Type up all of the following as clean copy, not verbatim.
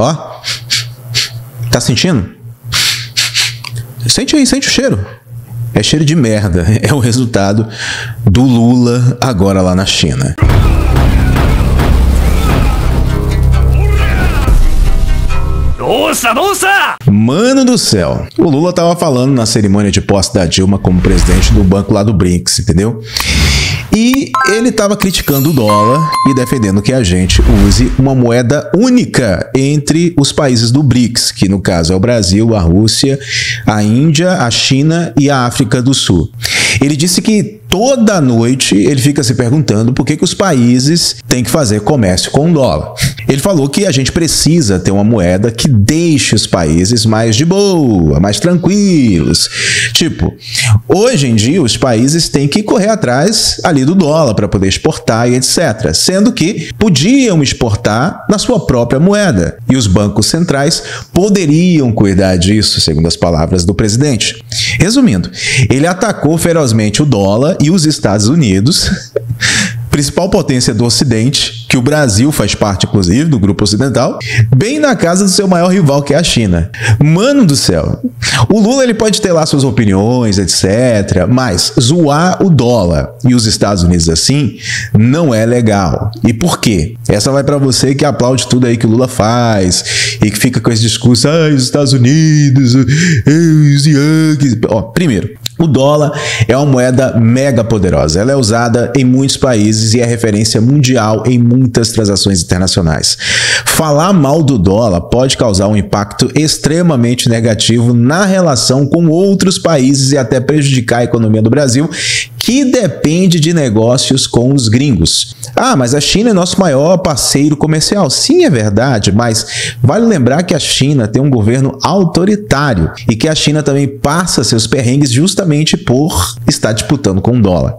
Ó. Tá sentindo? Sente aí, sente o cheiro. É cheiro de merda. É o resultado do Lula agora lá na China. Mano do céu. O Lula tava falando na cerimônia de posse da Dilma como presidente do banco lá do BRICS, entendeu? E ele estava criticando o dólar e defendendo que a gente use uma moeda única entre os países do BRICS, que no caso é o Brasil, a Rússia, a Índia, a China e a África do Sul. Ele disse que toda noite ele fica se perguntando por que os países têm que fazer comércio com o dólar. Ele falou que a gente precisa ter uma moeda que deixe os países mais de boa, mais tranquilos. Tipo, hoje em dia os países têm que correr atrás ali do dólar para poder exportar e etc. Sendo que podiam exportar na sua própria moeda. E os bancos centrais poderiam cuidar disso, segundo as palavras do presidente. Resumindo, ele atacou ferozmente o dólar e os Estados Unidos, principal potência do Ocidente, que o Brasil faz parte, inclusive, do grupo ocidental, bem na casa do seu maior rival, que é a China. Mano do céu, o Lula ele pode ter lá suas opiniões, etc., mas zoar o dólar e os Estados Unidos assim não é legal. E por quê? Essa vai para você que aplaude tudo aí que o Lula faz e que fica com esse discurso, os Estados Unidos, os Yankees. Ó, primeiro, o dólar é uma moeda mega poderosa. Ela é usada em muitos países e é referência mundial em muitas transações internacionais. Falar mal do dólar pode causar um impacto extremamente negativo na relação com outros países e até prejudicar a economia do Brasil, que depende de negócios com os gringos. Ah, mas a China é nosso maior parceiro comercial. Sim, é verdade, mas vale lembrar que a China tem um governo autoritário e que a China também passa seus perrengues justamente por estar disputando com o dólar.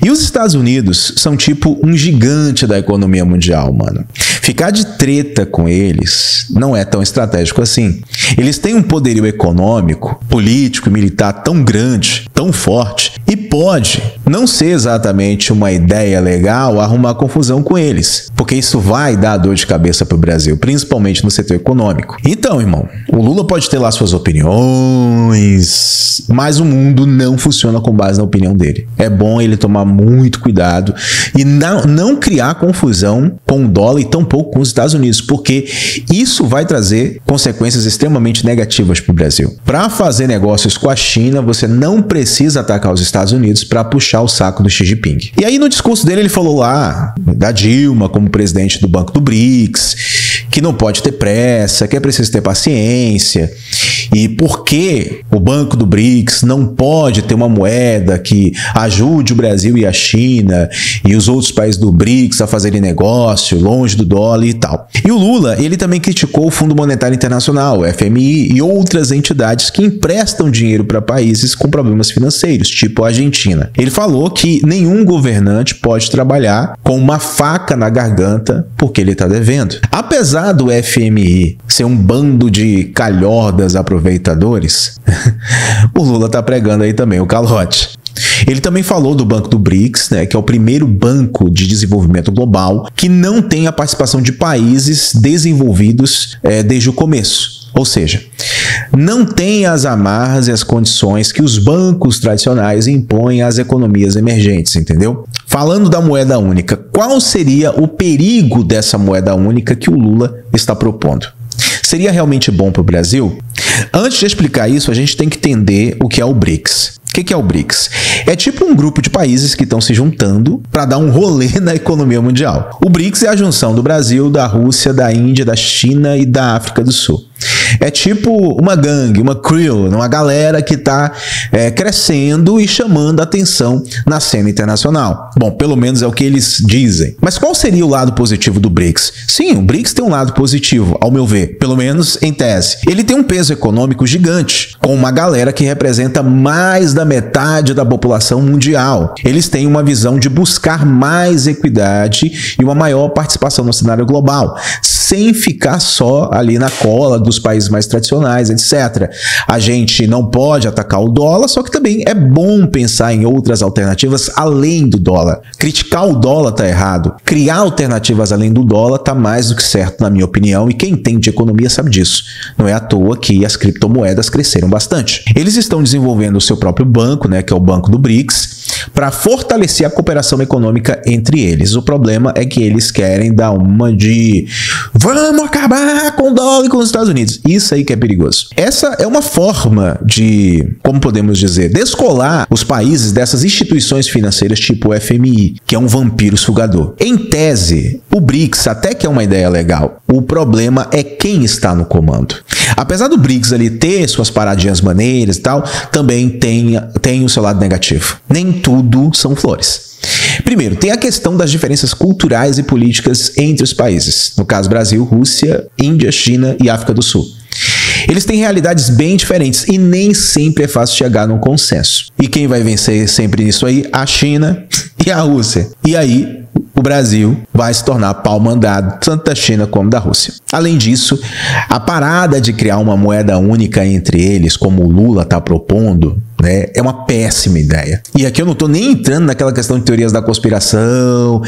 E os Estados Unidos são tipo um gigante da economia mundial, mano. Ficar de treta com eles não é tão estratégico assim. Eles têm um poderio econômico, político e militar tão grande, tão forte, e pode não ser exatamente uma ideia legal arrumar confusão com eles, porque isso vai dar dor de cabeça pro Brasil, principalmente no setor econômico. Então, irmão, o Lula pode ter lá suas opiniões, mas o mundo não funciona com base na opinião dele. É bom ele tomar muito cuidado e não criar confusão com o dólar e tampouco com os Estados Unidos, porque isso vai trazer consequências extremamente negativas para o Brasil. Para fazer negócios com a China, você não precisa atacar os Estados Unidos para puxar o saco do Xi Jinping. E aí no discurso dele ele falou lá da Dilma como presidente do Banco do BRICS, que não pode ter pressa, que é preciso ter paciência. E por que o Banco do BRICS não pode ter uma moeda que ajude o Brasil e a China e os outros países do BRICS a fazerem negócio longe do dólar e tal. E o Lula, ele também criticou o Fundo Monetário Internacional, o FMI, e outras entidades que emprestam dinheiro para países com problemas financeiros, tipo a Argentina. Ele falou que nenhum governante pode trabalhar com uma faca na garganta porque ele está devendo. Apesar do FMI ser um bando de calhordas aproveitadores, o Lula está pregando aí também o calote. Ele também falou do Banco do BRICS, né, que é o primeiro banco de desenvolvimento global que não tem a participação de países desenvolvidos desde o começo. Ou seja, não tem as amarras e as condições que os bancos tradicionais impõem às economias emergentes, entendeu? Falando da moeda única, qual seria o perigo dessa moeda única que o Lula está propondo? Seria realmente bom para o Brasil? Antes de explicar isso, a gente tem que entender o que é o BRICS. O que é o BRICS? É tipo um grupo de países que estão se juntando para dar um rolê na economia mundial. O BRICS é a junção do Brasil, da Rússia, da Índia, da China e da África do Sul. É tipo uma gangue, uma crew, uma galera que está crescendo e chamando a atenção na cena internacional. Bom, pelo menos é o que eles dizem. Mas qual seria o lado positivo do BRICS? Sim, o BRICS tem um lado positivo, ao meu ver, pelo menos em tese. Ele tem um peso econômico gigante, com uma galera que representa mais da metade da população mundial. Eles têm uma visão de buscar mais equidade e uma maior participação no cenário global, sem ficar só ali na cola dos países países mais tradicionais, etc. A gente não pode atacar o dólar, só que também é bom pensar em outras alternativas além do dólar. Criticar o dólar tá errado. Criar alternativas além do dólar tá mais do que certo, na minha opinião, e quem entende de economia sabe disso. Não é à toa que as criptomoedas cresceram bastante. Eles estão desenvolvendo o seu próprio banco, né, que é o Banco do BRICS, para fortalecer a cooperação econômica entre eles. O problema é que eles querem dar uma de vamos acabar com o dólar e com os Estados Unidos. Isso aí que é perigoso. Essa é uma forma de, como podemos dizer, descolar os países dessas instituições financeiras tipo o FMI, que é um vampiro sugador. Em tese, o BRICS até que é uma ideia legal. O problema é quem está no comando. Apesar do BRICS ali ter suas paradinhas maneiras e tal, também tem o seu lado negativo. Nem tudo são flores. Primeiro, tem a questão das diferenças culturais e políticas entre os países. No caso, Brasil, Rússia, Índia, China e África do Sul. Eles têm realidades bem diferentes e nem sempre é fácil chegar num consenso. E quem vai vencer sempre nisso aí? A China e a Rússia. E aí, o Brasil vai se tornar pau mandado tanto da China como da Rússia. Além disso, a parada de criar uma moeda única entre eles, como o Lula está propondo, né, é uma péssima ideia. E aqui eu não estou nem entrando naquela questão de teorias da conspiração,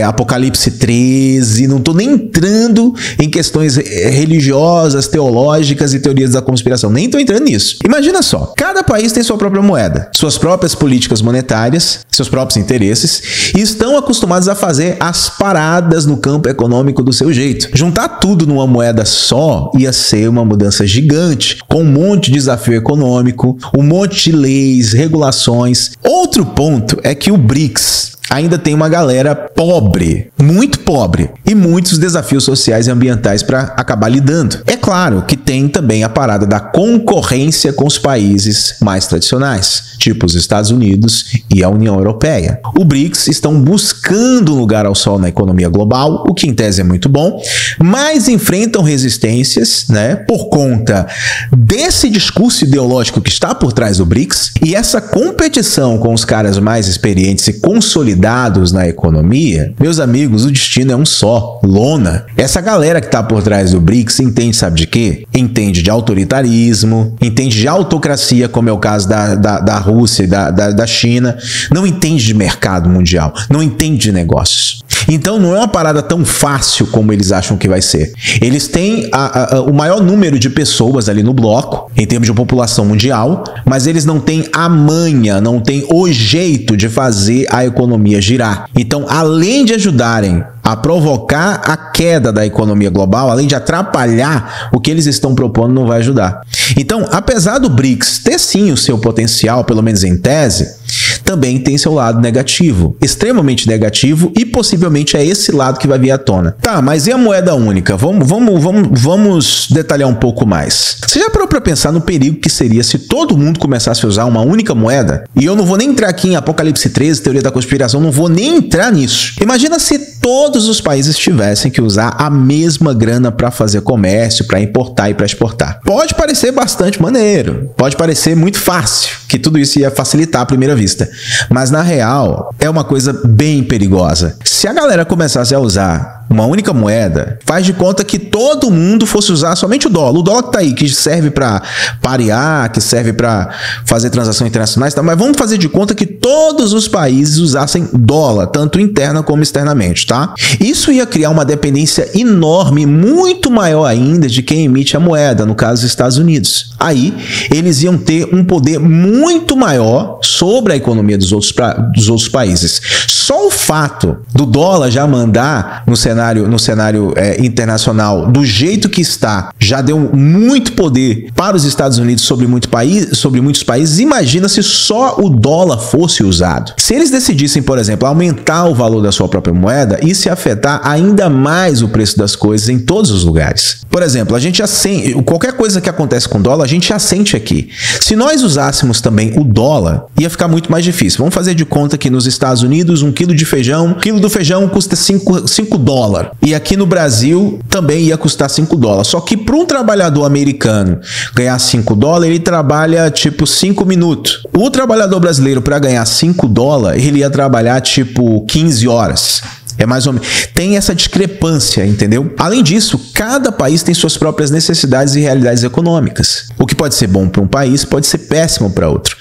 Apocalipse 13, não estou nem entrando em questões religiosas, teológicas e teorias da conspiração. Nem estou entrando nisso. Imagina só, cada país tem sua própria moeda, suas próprias políticas monetárias, seus próprios interesses, e estão acostumados a fazer as paradas no campo econômico do seu jeito. Juntar tudo numa moeda só ia ser uma mudança gigante, com um monte de desafio econômico, um monte de leis, regulações. Outro ponto é que o BRICS ainda tem uma galera pobre, muito pobre, e muitos desafios sociais e ambientais para acabar lidando. É claro que tem também a parada da concorrência com os países mais tradicionais, tipo os Estados Unidos e a União Europeia. O BRICS estão buscando um lugar ao sol na economia global, o que em tese é muito bom, mas enfrentam resistências, né, por conta desse discurso ideológico que está por trás do BRICS, e essa competição com os caras mais experientes e consolidados na economia. Meus amigos, o destino é um só, lona. Essa galera que está por trás do BRICS entende, sabe de quê? Entende de autoritarismo, entende de autocracia, como é o caso da Rússia e da China, não entende de mercado mundial, não entende de negócios. Então não é uma parada tão fácil como eles acham que vai ser. Eles têm o maior número de pessoas ali no bloco, em termos de população mundial, mas eles não têm a manha, não têm o jeito de fazer a economia girar. Então, além de ajudarem a provocar a queda da economia global, além de atrapalhar, o que eles estão propondo não vai ajudar. Então, apesar do BRICS ter sim o seu potencial, pelo menos em tese, também tem seu lado negativo, extremamente negativo, e possivelmente é esse lado que vai vir à tona. Tá, mas e a moeda única? Vamos detalhar um pouco mais. Você já parou para pensar no perigo que seria se todo mundo começasse a usar uma única moeda? E eu não vou nem entrar aqui em Apocalipse 13, teoria da conspiração, não vou nem entrar nisso. Imagina se todos os países tivessem que usar a mesma grana para fazer comércio, para importar e para exportar. Pode parecer bastante maneiro, pode parecer muito fácil, que tudo isso ia facilitar à primeira vista. Mas na real, é uma coisa bem perigosa. Se a galera começasse a usar uma única moeda, faz de conta que todo mundo fosse usar somente o dólar que tá aí, que serve para parear, que serve para fazer transações internacionais, tá? Mas vamos fazer de conta que todos os países usassem dólar, tanto interna como externamente, tá? Isso ia criar uma dependência enorme, muito maior ainda de quem emite a moeda, no caso dos Estados Unidos. Aí, eles iam ter um poder muito maior sobre a economia dos outros países. Só o fato do dólar já mandar no cenário internacional do jeito que está, já deu muito poder para os Estados Unidos sobre muitos países. Imagina se só o dólar fosse usado. Se eles decidissem, por exemplo, aumentar o valor da sua própria moeda, isso ia afetar ainda mais o preço das coisas em todos os lugares. Por exemplo, a gente já sente, qualquer coisa que acontece com dólar, a gente já sente aqui. Se nós usássemos também o dólar, ia ficar muito mais difícil. Vamos fazer de conta que nos Estados Unidos, um quilo do feijão custa 5 dólares. E aqui no Brasil também ia custar 5 dólares. Só que para um trabalhador americano ganhar 5 dólares, ele trabalha tipo 5 minutos. O trabalhador brasileiro, para ganhar 5 dólares, ele ia trabalhar tipo 15 horas. É mais ou menos. Tem essa discrepância, entendeu? Além disso, cada país tem suas próprias necessidades e realidades econômicas. O que pode ser bom para um país pode ser péssimo para outro.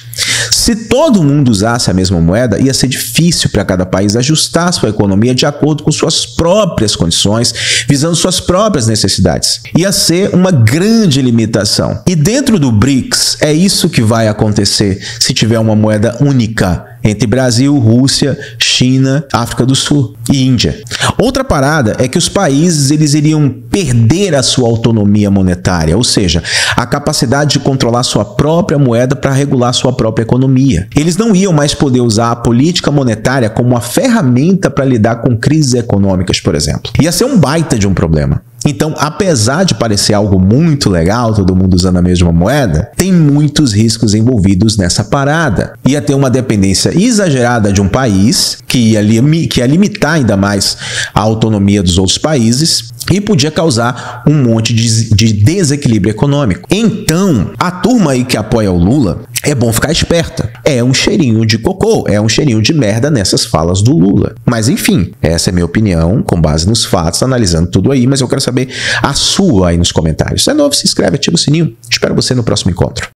Se todo mundo usasse a mesma moeda, ia ser difícil para cada país ajustar sua economia de acordo com suas próprias condições, visando suas próprias necessidades. Ia ser uma grande limitação. E dentro do BRICS, é isso que vai acontecer se tiver uma moeda única entre Brasil, Rússia, China, África do Sul e Índia. Outra parada é que os países eles iriam perder a sua autonomia monetária, ou seja, a capacidade de controlar sua própria moeda para regular sua própria economia. Eles não iam mais poder usar a política monetária como uma ferramenta para lidar com crises econômicas, por exemplo. Ia ser um baita de um problema. Então, apesar de parecer algo muito legal, todo mundo usando a mesma moeda, tem muitos riscos envolvidos nessa parada. Ia ter uma dependência exagerada de um país, que ia limitar ainda mais a autonomia dos outros países, e podia causar um monte de desequilíbrio econômico. Então, a turma aí que apoia o Lula, é bom ficar esperta. É um cheirinho de cocô, é um cheirinho de merda nessas falas do Lula. Mas enfim, essa é a minha opinião, com base nos fatos, analisando tudo aí, mas eu quero saber a sua aí nos comentários. Se é novo, se inscreve, ativa o sininho. Espero você no próximo encontro.